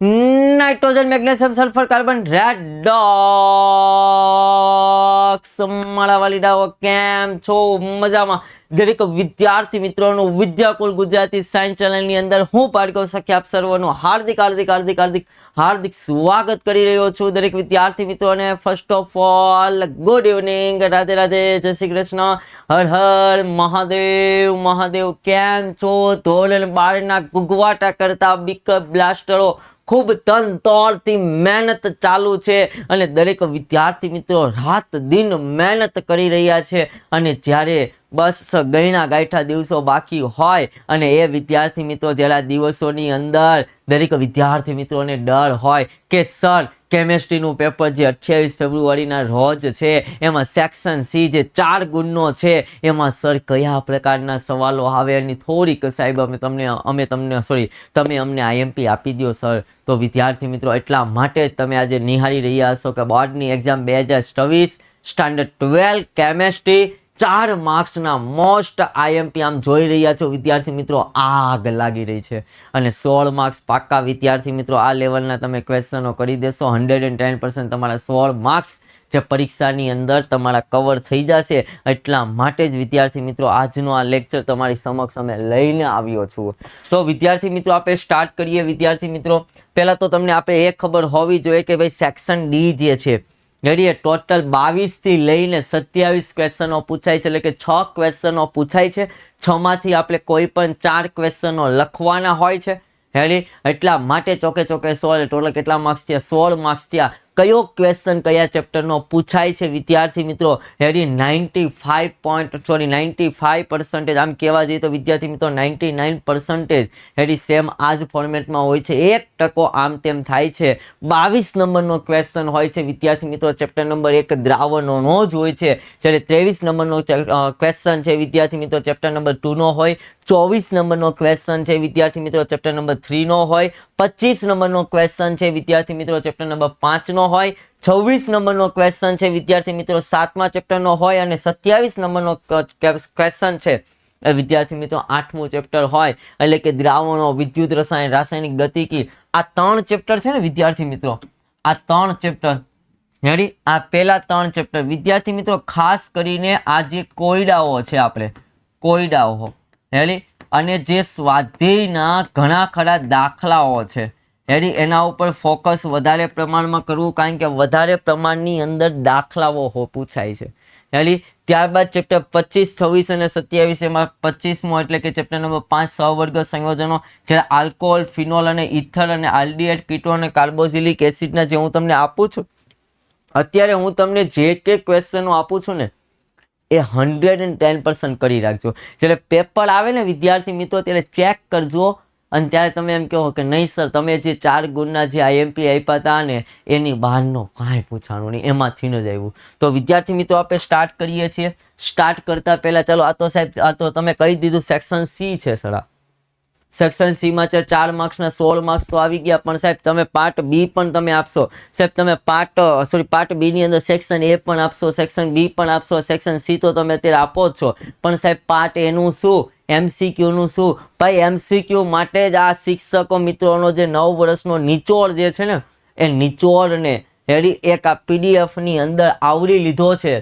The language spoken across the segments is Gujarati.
Nitrogen, magnesium, sulphur, carbon, redox. મારા વાલીડાઓ કેમ છો? મજામાં? દરેક વિદ્યાર્થી મિત્રોનું વિદ્યાકુલ ગુજરાતી સાયન્સ ચેનલની અંદર હું પાડકો સખી આપ સર્વનું હાર્દિક હાર્દિક હાર્દિક હાર્દિક હાર્દિક સ્વાગત કરી રહ્યો છું. દરેક વિદ્યાર્થી મિત્રોને first of all good evening, Radhe Radhe, જય શ્રી કૃષ્ણ, હર હર મહાદેવ. મહાદેવ કેમ છો? ધોળ અને બાળના ગુગવાટા કરતા બીક બ્લાસ્ટરો ખૂબ તન તોડથી મહેનત ચાલુ છે અને દરેક વિદ્યાર્થી મિત્રો રાત દિન મહેનત કરી રહ્યા છે. અને જ્યારે બસ ગયણા ગાંઠા દિવસો બાકી હોય અને એ વિદ્યાર્થી મિત્રો જેલા દિવસોની અંદર દરેક વિદ્યાર્થી મિત્રોને ડર હોય કે સર કેમેસ્ટ્રીનું પેપર જે 28 ફેબ્રુઆરીના રોજ છે એમાં સેક્શન સી જે 4 ગુણનો છે એમાં સર કયા પ્રકારના સવાલો આવે એની થોડીક સાહેબ તમે અમને આઈએમપી આપી દો સર. તો વિદ્યાર્થી મિત્રો એટલા માટે જ તમે આજે નિહાળી રહ્યા છો કે બોર્ડની એક્ઝામ 2024 સ્ટાન્ડર્ડ 12 કેમેસ્ટ્રી 4 માર્ક્સના મોસ્ટ આઈએમપી આમ જોઈ રહ્યા છો વિદ્યાર્થી મિત્રો. આગ લાગી રહી છે અને 16 માર્ક્સ પાક્કા વિદ્યાર્થી મિત્રો આ લેવલના તમે ક્વેશ્ચનો કરી દેશો. 110% તમારા 16 માર્ક્સ જે પરીક્ષાની અંદર તમારા કવર થઈ જશે. એટલા માટે જ વિદ્યાર્થી મિત્રો આજનો આ લેક્ચર તમારી સમક્ષ અમે લઈને આવ્યો છું. તો વિદ્યાર્થી મિત્રો આપણે સ્ટાર્ટ કરીએ. વિદ્યાર્થી મિત્રો પહેલાં તો તમને આપણે એ ખબર હોવી જોઈએ કે ભાઈ સેક્શન ડી જે છે રેડી ટોટલ 22 થી લઈને 27 ક્વેશ્ચનો પૂછાય છે, એટલે કે 6 ક્વેશ્ચનો પૂછાય છે. 6 માંથી આપણે કોઈ પણ 4 ક્વેશ્ચનો લખવાના હોય છે રેડી. એટલા માટે ચોકે 16 ટોટલ કેટલા માર્ક્સ થયા? 16 માર્ક્સ થયા. કયો ક્વેશ્ચન કયા ચેપ્ટરનો પૂછાય છે વિદ્યાર્થી મિત્રો રેડી? 95% આમ કહેવા જઈએ તો વિદ્યાર્થી મિત્રો 99% રેડી સેમ આ જ ફોર્મેટમાં હોય છે. 1% આમ તેમ થાય છે. 22 નંબરનો ક્વેશ્ચન હોય છે વિદ્યાર્થી મિત્રો ચેપ્ટર નંબર 1 દ્રાવણોનો જ હોય છે. જ્યારે 23 નંબરનો ક્વેશ્ચન છે વિદ્યાર્થી મિત્રો ચેપ્ટર નંબર 2 નો હોય. 24 નંબરનો ક્વેશ્ચન છે વિદ્યાર્થી મિત્રો ચેપ્ટર નંબર 3 નો હોય. 25 નંબરનો ક્વેશ્ચન છે વિદ્યાર્થી મિત્રો ચેપ્ટર નંબર 5 નો હોય. 26 નંબરનો ક્વેશ્ચન છે વિદ્યાર્થી મિત્રો 7મા ચેપ્ટરનો હોય અને 27 નંબરનો ક્વેશ્ચન છે વિદ્યાર્થી મિત્રો 8મું ચેપ્ટર હોય. એટલે કે દ્રાવણો, વિદ્યુત રસાયણ, રાસાયણિક ગતિકી, આ 3 ચેપ્ટર છે ને વિદ્યાર્થી મિત્રો, આ 3 ચેપ્ટર રેડી. આ પહેલા 3 ચેપ્ટર વિદ્યાર્થી મિત્રો ખાસ કરીને આ જે કોયડાઓ છે આપણે કોયડાઓ રેડી અને જે સ્વાધ્યાયના ઘણા ખરા દાખલાઓ છે રેડી એના ઉપર ફોકસ વધારે પ્રમાણમાં કરવું, કારણ કે વધારે પ્રમાણની અંદર દાખલાઓ પૂછાય છે રેડી. ત્યારબાદ ચેપ્ટર 25, 26 અને 27 એમાં 25મો એટલે કે ચેપ્ટર નંબર 5 સહવર્ગ સંયોજનો, જ્યારે આલ્કોહોલ, ફિનોલ અને ઇથર અને આલ્ડીહાઇડ, કીટોન અને કાર્બોક્સિલિક એસિડના જે હું તમને આપું છું અત્યારે, હું તમને જે કે ક્વેશ્ચનો આપું છું ને એ 110% કરી રાખજો. જ્યારે પેપર આવે ને વિદ્યાર્થી મિત્રો ત્યારે ચેક કરજો અને ત્યારે તમે એમ કહો કે નહીં સર તમે જે 4 ગુણના જે આઈએમપી આપ્યા હતા ને એની બહારનો કાંઈ પૂછવાનું નહીં, એમાંથી ન જ આવ્યું. તો વિદ્યાર્થી મિત્રો આપણે સ્ટાર્ટ કરીએ છીએ. સ્ટાર્ટ કરતા પહેલા ચાલો આ તો સાહેબ આ તો તમે કહી દીધું સેક્શન સી છે સર. સેક્શન સી માં 4 માર્ક્સના 16 માર્ક્સ તો આવી ગયા, પણ સાહેબ તમે પાર્ટ બી પણ તમે આપશો સાહેબ. તમે પાર્ટ બી ની અંદર સેક્શન એ પણ આપશો, સેક્શન બી પણ આપશો, સેક્શન સી તો તમે અત્યારે આપો જ છો, પણ સાહેબ પાર્ટ એનું શું, MCQ નું શું? ભાઈ MCQ માટે જ આ શિક્ષકો મિત્રોનો જે 9 વર્ષનો નિચોડ જે છે ને એ નિચોડને રેડી એક આ PDF ની અંદર આવરી લીધો છે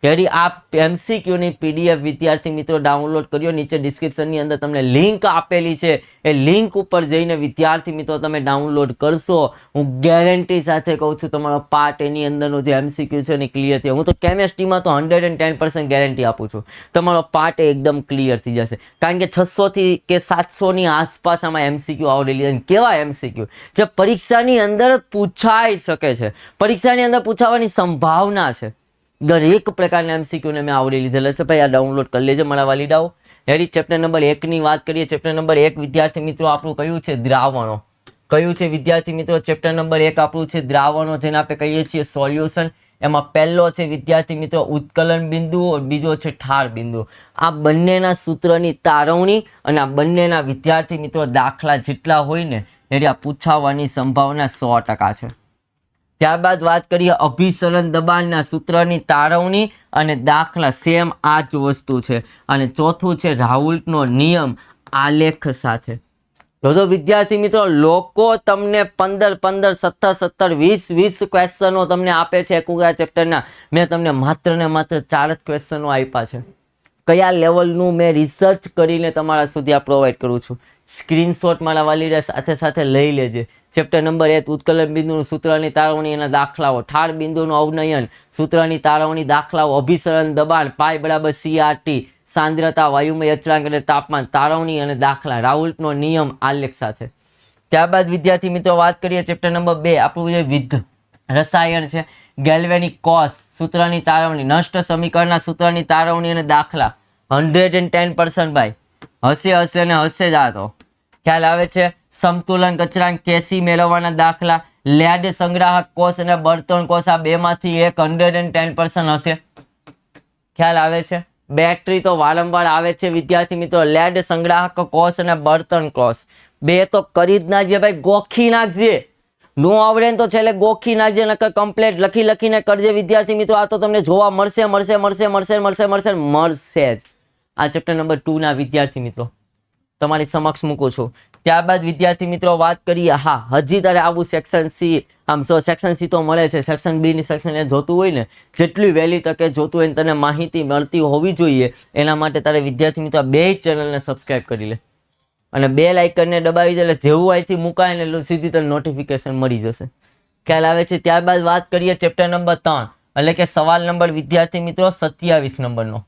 રેડી. આ MCQ ની PDF વિદ્યાર્થી મિત્રો ડાઉનલોડ કર્યો, નીચે ડિસ્ક્રિપ્શનની અંદર તમને લિંક આપેલી છે. એ લિંક ઉપર જઈને વિદ્યાર્થી મિત્રો તમે ડાઉનલોડ કરશો. હું ગેરંટી સાથે કહું છું તમારો પાર્ટ એની અંદરનો જે MCQ છે ને ક્લિયર થયો. હું તો કેમેસ્ટ્રીમાં તો 110% ગેરંટી આપું છું તમારો પાર્ટ એકદમ ક્લિયર થઈ જશે, કારણ કે 600 થી કે 700 ની આસપાસ આમાં MCQ આવડેલી છે. કેવા MCQ જે પરીક્ષાની અંદર પૂછાઈ શકે છે, પરીક્ષાની અંદર પૂછાવાની સંભાવના છે. દરેક પ્રકારના MCQ ને મેં આવડી લીધેલા છે. ભાઈ આ ડાઉનલોડ કરી લેજો મારા વાલીડાઓ રેડી. ચેપ્ટર નંબર 1 ની વાત કરીએ. ચેપ્ટર નંબર 1 વિદ્યાર્થી મિત્રો આપણું કયું છે? દ્રાવણો. કયું છે વિદ્યાર્થી મિત્રો? ચેપ્ટર નંબર 1 આપણું છે દ્રાવણો, જેને આપણે કહીએ છીએ સોલ્યુશન. એમાં પહેલો છે વિદ્યાર્થી મિત્રો ઉત્કલન બિંદુ, બીજો છે ઠાર બિંદુ. આ બંનેના સૂત્રની તારવણી અને આ બંનેના વિદ્યાર્થી મિત્રો દાખલા જેટલા હોય ને એટલે આ પૂછાવાની સંભાવના 100% છે. ત્યારબાદ વાત કરીએ અભિસરણ દબાણના સૂત્રની તારવણી અને દાખલા, સેમ આ જ વસ્તુ છે. અને ચોથું છે રાઉલ્ટનો નિયમ આલેખ સાથે. તો વિદ્યાર્થી મિત્રો લોકો તમને 15 17 20 ક્વેશ્ચનો તમને આપે છે કુગા ચેપ્ટરના. મેં તમને માત્ર ને માત્ર 4 જ ક્વેશ્ચનો આપ્યા છે. કયા લેવલનું મેં રિસર્ચ કરીને તમારા સુધી આ પ્રોવાઈડ કરું છું. સ્ક્રીનશોટ મારા વાલીડા સાથે સાથે લઈ લેજે. ચેપ્ટર નંબર 1 ઉત્કલન બિંદુનું સૂત્રની તારવણી એના દાખલાઓ, ઠાર બિંદુનું અવનયન, સૂત્રની તારવણી દાખલાઓ, અભિસરણ દબાણ, પાઈ બરાબર CRT, સાંદ્રતા, વાયુમય અચળાંક અને તાપમાન, તારવણી અને દાખલા, રાઉલ્ટનો નિયમ આલેખ સાથે. ત્યારબાદ વિદ્યાર્થી મિત્રો વાત કરીએ ચેપ્ટર નંબર 2 આપણું જે વિદ્યુત રસાયણ છે. ગેલ્વેનિક કોષ, સૂત્રની તારવણી, નષ્ટ સમીકરણના સૂત્રની તારવણી અને દાખલા. 110% ભાઈ હશે ને હશે જ. આ તો ખ્યાલ આવે છે. સમતુલન અચળાંક કેસી મેળવવાના દાખલા. લેડ સંગ્રાહક કોષ અને બળતણ કોષ, આ બેમાંથી એક 110% હશે. ખ્યાલ આવે છે. બેટરી તો વારંવાર આવે છે વિદ્યાર્થી મિત્રો. લેડ સંગ્રાહક કોષ અને બળતણ કોષ બે તો કરી જ નાખજે ભાઈ, ગોખી નાખજે. નો આવડે ને તો છેલ્લે ગોખી નાખજે, નકર કમ્પ્લેટ લખીને કરજે વિદ્યાર્થી મિત્રો. આ તો તમને જોવા મળશે જ. આ ચેપ્ટર નંબર 2 ના વિદ્યાર્થી મિત્રો તમારી સમક્ષ મૂકું છું. ત્યારબાદ વિદ્યાર્થી મિત્રો વાત કરીએ. હા, હજી તારે આવું સેક્શન સી, સેક્શન સી તો મળે છે, સેક્શન બી ની સેક્શન એ જોતું હોય ને, જેટલી વહેલી તકે જોતું હોય ને તને માહિતી મળતી હોવી જોઈએ, એના માટે તારે વિદ્યાર્થી મિત્રો બે ચેનલને સબસ્ક્રાઇબ કરી લે અને બેલ આઇકનને દબાવી દે, એટલે જેવું અહીંથી મુકાય ને એટલું સીધી તને નોટિફિકેશન મળી જશે. ખ્યાલ આવે છે. ત્યારબાદ વાત કરીએ ચેપ્ટર નંબર 3 એટલે કે સવાલ નંબર વિદ્યાર્થી મિત્રો 27 નંબરનો.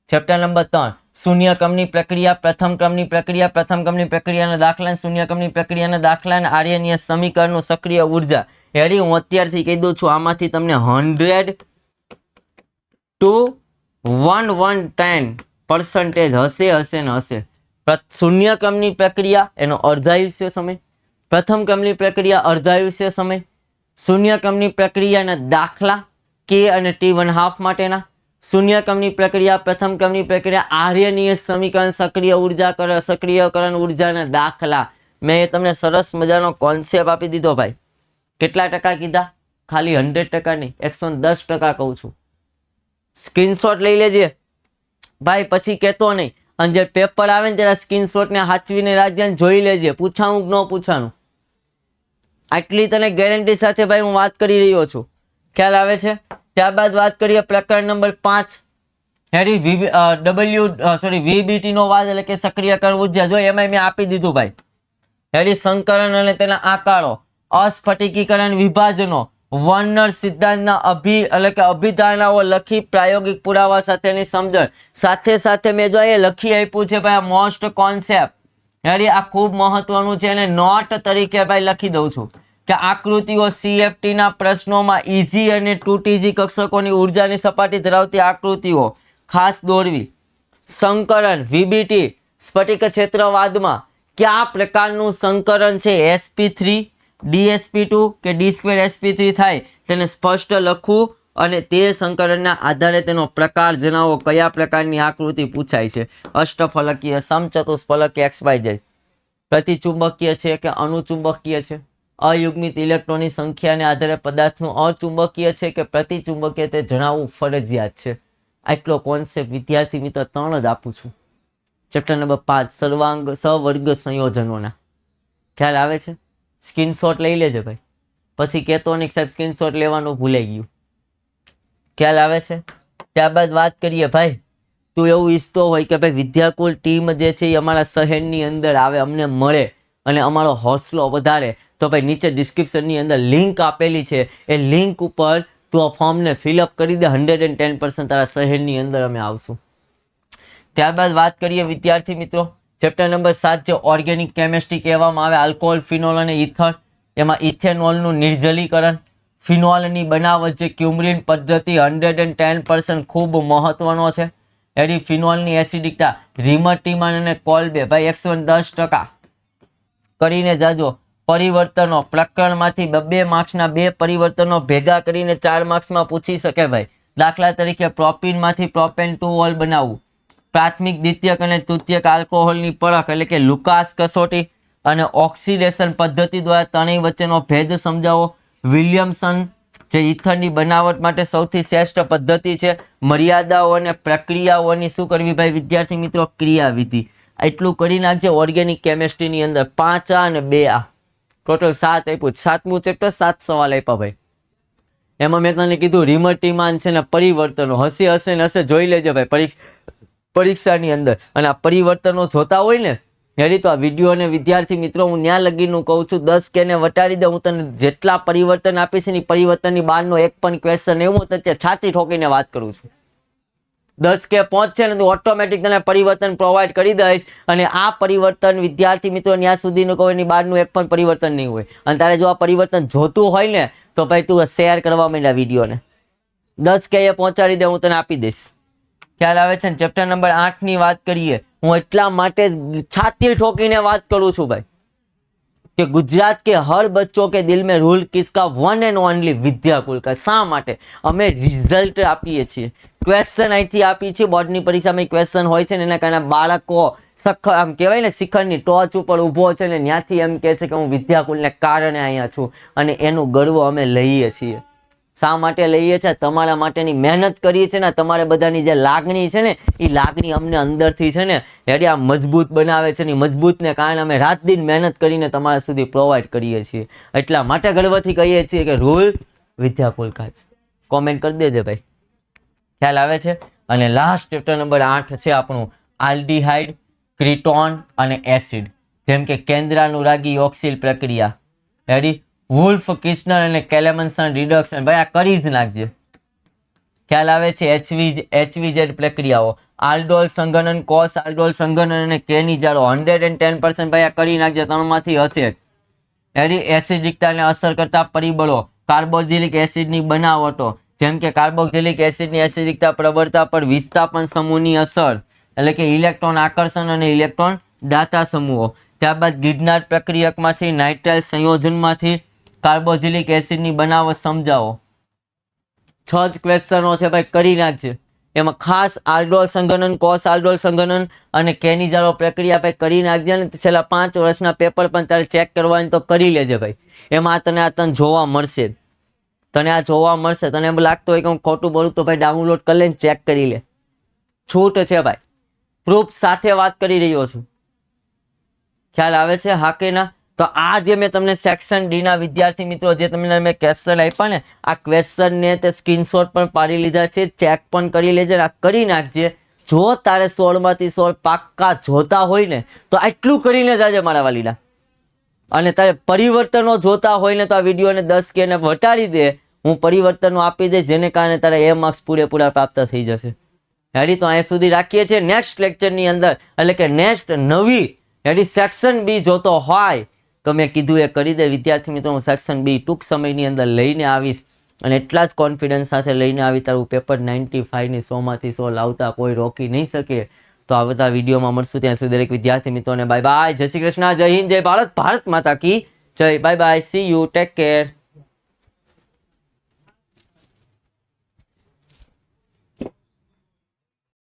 ચેપ્ટર નંબર 3 શૂન્ય ક્રમની પ્રક્રિયા, પ્રથમ ક્રમની પ્રક્રિયા, પ્રથમ ક્રમની પ્રક્રિયાના દાખલા, શૂન્ય ક્રમની પ્રક્રિયાના દાખલા અને આર્યનીય સમીકરણનું સક્રિય ઉર્જા. હેરી હું અત્યારથી કહી દઉં છું, આમાંથી તમને 100 to 110% હશે. શૂન્ય ક્રમની પ્રક્રિયા એનો અર્ધાયુષ્ય સમય, પ્રથમ ક્રમની પ્રક્રિયા અર્ધાયુષ્ય સમય, શૂન્ય ક્રમની પ્રક્રિયાના દાખલા K અને T1/2 માટેના, શૂન્ય ક્રમની પ્રક્રિયા, પ્રથમ ક્રમની પ્રક્રિયા, આર્યનીય સમીકરણ, સક્રિયકરણ ઉર્જાના દાખલા. મેં તમને સરસ મજાનો કોન્સેપ્ટ આપી દીધો ભાઈ. કેટલા ટકા કીધા? ખાલી 100% નહીં, 110% કહું છું. સ્ક્રીનશોટ લઈ લેજે ભાઈ, પછી કહેતો નહીં. અને જે પેપર આવે ને ત્યારે સ્ક્રીનશોટને સાચવીને રાજ્ય જોઈ લેજે, પૂછાણું કે ન પૂછાણું. આટલી તને ગેરંટી સાથે ભાઈ હું વાત કરી રહ્યો છું. ખ્યાલ આવે છે. ત્યારબાદ વાત કરીએ પ્રકરણ નંબર 5 હેરી VBT નો વાદ એટલે કે સક્રિયકરણ ઉર્જા. જો એમાં મેં આપી દીધું ભાઈ હેરી સંકરણ અને તેના આકારો, અસ્ફટિકીકરણ વિભાજનો, વર્નર સિદ્ધાંતના અભિધારણાઓ લખી પ્રાયોગિક પુરાવા સાથેની સમજણ. સાથે મેં જો એ લખી આપ્યું છે ભાઈ મોસ્ટ કોન્સેપ્ટ. હેરી આ ખૂબ મહત્વનું છે અને નોટ તરીકે ભાઈ લખી દઉં છું કે આકૃતિઓ CFT ના પ્રશ્નોમાં ઇઝી અને 2TG કક્ષકોની ઉર્જાની સપાટી ધરાવતી આકૃતિઓ ખાસ દોરવી. સંકરણ VBT સ્ફટિક ક્ષેત્રવાદમાં કયા પ્રકારનું સંકરણ છે, sp3 dsp2 કે d2sp3 થાય તેને સ્પષ્ટ લખવું અને તે સંકરણના આધારે તેનો પ્રકાર જણાવો. કયા પ્રકારની આકૃતિ પૂછાય છે? અષ્ટફલકીય, સમચતુષ્ફલકીય, XYZ. પ્રતિચુંબકીય છે કે અનુચુંબકીય છે? અયુગ્મિત ઇલેક્ટ્રોનની સંખ્યાને આધારે પદાર્થનું અચુંબકીય છે કે પ્રતિચુંબકીય તે જણાવવું ફરજિયાત છે. આટલો કોન્સેપ્ટ વિદ્યાર્થી મિત્ર 3 જ આપું છું. Chapter number 5 સવર્ગ સંયોજનોના. ખ્યાલ આવે છે. સ્ક્રીનશોટ લઈ લેજે ભાઈ, પછી કહેતો નહીં સાહેબ સ્ક્રીનશોટ લેવાનું ભૂલાઈ ગયું. ખ્યાલ આવે છે. ત્યારબાદ વાત કરીએ ભાઈ, તું એવું ઈચ્છતો હોય કે ભાઈ વિદ્યાકુલ ટીમ જે છે એ અમારા શહેરની અંદર આવે, અમને મળે અને અમારો હોસલો વધારે, તો ભાઈ નીચે ડિસ્ક્રિપ્શનની અંદર લિંક આપેલી છે, એ લિંક ઉપર તું આ ફોર્મને ફિલઅપ કરી દે. 110% તારા શહેરની અંદર અમે આવશું. ત્યારબાદ વાત કરીએ વિદ્યાર્થી મિત્રો ચેપ્ટર નંબર 7 જે ઓર્ગેનિક કેમિસ્ટ્રી કહેવામાં આવે, આલ્કોહોલ, ફિનોલ અને ઇથર. એમાં ઇથેનોલનું નિર્જલીકરણ, ફિનોલની બનાવટ જે ક્યુમરીન પદ્ધતિ 110% ખૂબ મહત્વનો છે. એની ફિનોલની એસિડિકતા રીમટીમાન અને કોલ્બે ભાઈ 110% કરીને જાજો. પરિવર્તનો પ્રકરણમાંથી 2 માર્ક્સના 2 પરિવર્તનો ભેગા કરીને 4 માર્ક્સમાં પૂછી શકે ભાઈ. દાખલા તરીકે પ્રોપીનમાંથી પ્રોપેન 2 ઓલ બનાવવું, પ્રાથમિક, દ્વિતીયક અને તૃતીયક આલ્કોહોલની પરખ એટલે કે લુકાસ કસોટી અને ઓક્સિડેશન પદ્ધતિ દ્વારા ત્રણેય વચ્ચેનો ભેદ સમજાવો. વિલિયમસન જે ઇથરની બનાવટ માટે સૌથી શ્રેષ્ઠ પદ્ધતિ છે. મર્યાદાઓ અને પ્રક્રિયાઓની શું કરવી ભાઈ વિદ્યાર્થી મિત્રો? ક્રિયાવિધિ. એટલું કરી નાખજે. ઓર્ગેનિક કેમેસ્ટ્રીની અંદર 5 આ અને 2 આ ટોટલ 7 આપ્યું. 7મું ચેપ્ટર 7 સવાલ આપ્યા ભાઈ. એમાં મેં તને કીધું રિમર્ટીમાન છે ને પરિવર્તનો હશે ને હશે, જોઈ લેજે ભાઈ પરીક્ષાની અંદર. અને આ પરિવર્તનો જોતા હોય ને એની તો આ વિડીયો અને વિદ્યાર્થી મિત્રો હું ન્યા લગીનું કહું છું 10 કે ને વટાડી દે. હું તને જેટલા પરિવર્તન આપીશ ને પરિવર્તનની બહારનો એક પણ ક્વેશ્ચન એવું તો અત્યારે છાતી ઠોકીને વાત કરું છું. 10 કે પહોંચશે ને તો ઓટોમેટિક તને પરિવર્તન પ્રોવાઈડ કરી દઈશ. અને આ પરિવર્તન વિદ્યાર્થી મિત્રો ત્યાં સુધીનું કહો એની બહારનું એક પણ પરિવર્તન નહીં હોય. અને તારે જો આ પરિવર્તન જોતું હોય ને તો ભાઈ તું શેર કરવા માંડ આ વિડીયોને. 10 કે એ પહોંચાડી દે, હું તને આપી દઈશ. ખ્યાલ આવે છે ને? ચેપ્ટર નંબર 8 ની વાત કરીએ. હું એટલા માટે છાતી ઠોકીને વાત કરું છું ભાઈ કે ગુજરાત કે હર બચ્ચો કે દિલ में रूल किसका वन एंड ओनली વિદ્યાકુલ का. શા માટે? અમે રિઝલ્ટ આપીએ છીએ, ક્વેશ્ચન અહીંથી આપીએ છીએ. બોર્ડની પરીક્ષામાં ક્વેશ્ચન હોય છે ને એના કારણે બાળકો આમ કહેવાય ને શિખરની ટોચ ઉપર ઊભો છે ને ત્યાંથી એમ કહે છે કે હું વિદ્યાકુલને કારણે અહીંયા છું. અને એનું ગર્વ અમે લઈએ છીએ. શા માટે લઈએ છીએ? તમારા માટેની મહેનત કરીએ છીએ ને તમારે બધાની જે લાગણી છે ને એ લાગણી અમને અંદરથી છે ને એટલે આ મજબૂત બનાવે છે ને મજબૂતને કારણે અમે રાત દિન મહેનત કરીને તમારા સુધી પ્રોવાઈડ કરીએ છીએ. એટલા માટે ગર્વથી કહીએ છીએ કે રૂલ વિદ્યાકુલ કા છે. કોમેન્ટ કરી દેજે ભાઈ. ખ્યાલ આવે છે? અને લાસ્ટ ચેપ્ટર નંબર 8 છે આપણું આલ્ડીહાઇડ, ક્રીટોન અને એસિડ. જેમ કે કેન્દ્રાનુરાગી ઓક્સિલ પ્રક્રિયા, રેડી, વુલ્ફ કિસ્નર અને કેલેમન્સન રિડક્શન. ભાઈ આ કરી જ નાખજે. ખ્યાલ આવે છે? HVZ પ્રક્રિયાઓ, આલ્ડોલ સંઘનન, કોસ આલ્ડોલ સંઘનન અને કેનિજારો 110% ભાઈ આ કરી નાખજે. 3માંથી હશે. રેડી, એસિડિકતાને અસર કરતા પરિબળો, કાર્બોક્સિલિક એસિડની બનાવટો જેમ કે કાર્બોક્સિલિક એસિડની એસિડિકતા પ્રબળતા પર વિસ્થાપન સમૂહની અસર એટલે કે ઇલેક્ટ્રોન આકર્ષણ અને ઇલેક્ટ્રોન દાતા સમૂહો. ત્યારબાદ ગિડનાર્ડ પ્રક્રિયકમાંથી નાઇટ્રાઇલ સંયોજનમાંથી કાર્બોક્સિલિક એસિડની બનાવટ સમજાવો. 6 જ ક્વેશ્ચનો છે ભાઈ, કરી નાખજે. એમાં ખાસ આલ્ડોલ સંઘનન, કોસ આલ્ડોલ સંઘનન અને કેનિજારો પ્રક્રિયા ભાઈ કરી નાખજે. ને છેલ્લા 5 વર્ષના પેપર પણ તારે ચેક કરવાની તો કરી લેજે ભાઈ. એમાં તને જોવા મળશે. તને આ જોવા મળશે. તને એમ લાગતું હોય કે હું ખોટું બોલું તો ભાઈ ડાઉનલોડ કરી લે, ચેક કરી લે. છૂટ છે ભાઈ, પ્રૂફ સાથે વાત કરી રહ્યો છું. ખ્યાલ આવે છે? હા કે ના? તો આ જે મેં તમને સેક્શન ડી ના વિદ્યાર્થી મિત્રો જે તમને મેં ક્વેશ્ચન આપ્યા ને આ ક્વેશ્ચન ને તે સ્ક્રીનશોટ પણ પાડી લીધા છે, ચેક પણ કરી લેજે. આ કરી નાખજે. જો તારે 16માંથી 16 પાક્કા જોતા હોય ને તો આટલું કરીને જાજે મારા વાલીડા. અને તારે પરિવર્તનો જોતા હોય ને તો આ વિડીયોને 10 કે ને વટાડી દે. હું પરિવર્તનો આપી દઈશ જેને કારણે તારા એ માર્ક્સ પૂરેપૂરા પ્રાપ્ત થઈ જશે. હેડી તો અહીંયા સુધી રાખીએ છીએ. નેક્સ્ટ લેક્ચરની અંદર એટલે કે નેક્સ્ટ નવી હેડી સેક્શન બી જોતો હોય તો મેં કીધું એ કરી દે વિદ્યાર્થી મિત્રો. હું સેક્શન બી ટૂંક સમયની અંદર લઈને આવીશ અને એટલા જ કોન્ફિડન્સ સાથે લઈને આવી તારું પેપર 95 ની 100માંથી 100 લાવતા કોઈ રોકી નહીં શકે. તો આવતા વિડીયોમાં મળશું. ત્યાં સુધી દરેક વિદ્યાર્થી મિત્રોને બાય બાય, જય શ્રી કૃષ્ણ, જય હિન્દ, જય ભારત, ભારત માતા કી જય. Bye bye, C you, take care.